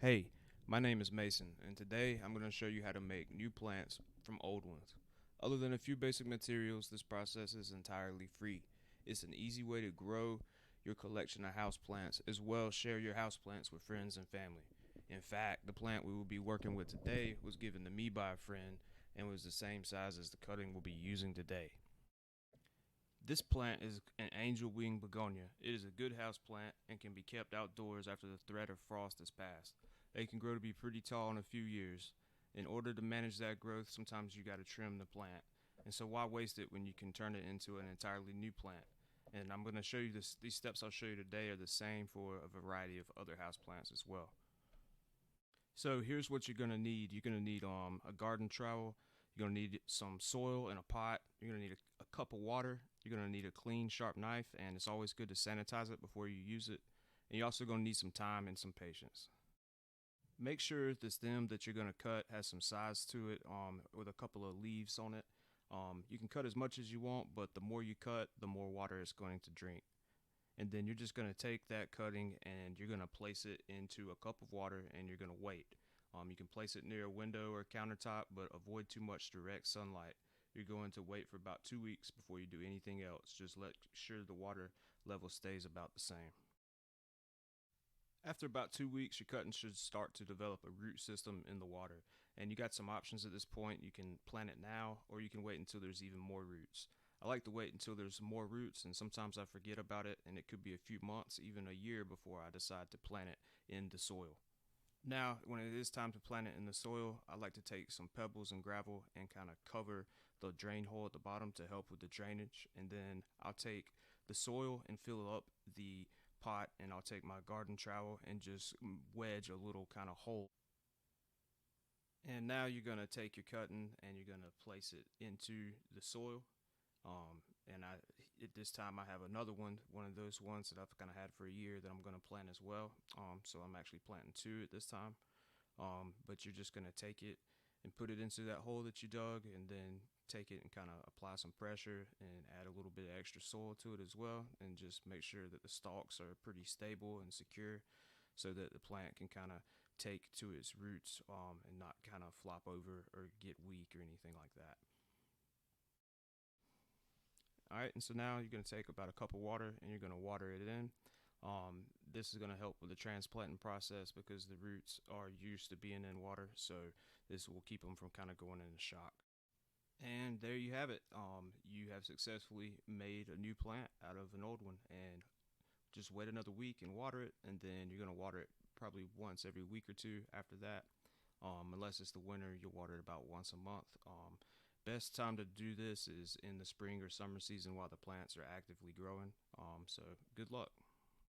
Hey, my name is Mason, and today I'm going to show you how to make new plants from old ones. Other than a few basic materials, this process is entirely free. It's an easy way to grow your collection of houseplants, as well as share your houseplants with friends and family. In fact, the plant we will be working with today was given to me by a friend and was the same size as the cutting we'll be using today. This plant is an angel wing begonia. It is a good house plant and can be kept outdoors after the threat of frost has passed. They can grow to be pretty tall in a few years. In order to manage that growth, sometimes you got to trim the plant. And so why waste it when you can turn it into an entirely new plant? And I'm going to show you this. These steps I'll show you today are the same for a variety of other house plants as well. So here's what you're gonna need. You're gonna need a garden trowel. You're gonna need some soil in a pot. You're gonna need a cup of water. You're gonna need a clean, sharp knife, and it's always good to sanitize it before you use it. And you're also gonna need some time and some patience. Make sure the stem that you're gonna cut has some size to it, with a couple of leaves on it. You can cut as much as you want, but the more you cut, the more water it's going to drink. And then you're just going to take that cutting and you're going to place it into a cup of water and you're going to wait. You can place it near a window or a countertop, but avoid too much direct sunlight. You're going to wait for about 2 weeks before you do anything else. Just let sure the water level stays about the same. After about 2 weeks, your cutting should start to develop a root system in the water. And you got some options at this point. You can plant it now, or you can wait until there's even more roots. I like to wait until there's more roots, and sometimes I forget about it, and it could be a few months, even a year, before I decide to plant it in the soil. Now, when it is time to plant it in the soil, I like to take some pebbles and gravel and kind of cover the drain hole at the bottom to help with the drainage. And then I'll take the soil and fill up the pot, and I'll take my garden trowel and just wedge a little kind of hole. And now you're going to take your cutting and you're going to place it into the soil. And at this time I have another one of those ones that I've kind of had for a year that I'm going to plant as well. So I'm actually planting two at this time. But you're just going to take it and put it into that hole that you dug, and then take it and kind of apply some pressure and add a little bit of extra soil to it as well, and just make sure that the stalks are pretty stable and secure so that the plant can kind of take to its roots, and not kind of flop over or get weak or anything like that. All right, and so now you're going to take about a cup of water and you're going to water it in. This is going to help with the transplanting process because the roots are used to being in water, so this will keep them from kind of going into shock. And there you have it. You have successfully made a new plant out of an old one, and just wait another week and water it, and then you're going to water it probably once every week or two after that. Unless it's the winter, you'll water it about once a month. Best time to do this is in the spring or summer season while the plants are actively growing. So good luck.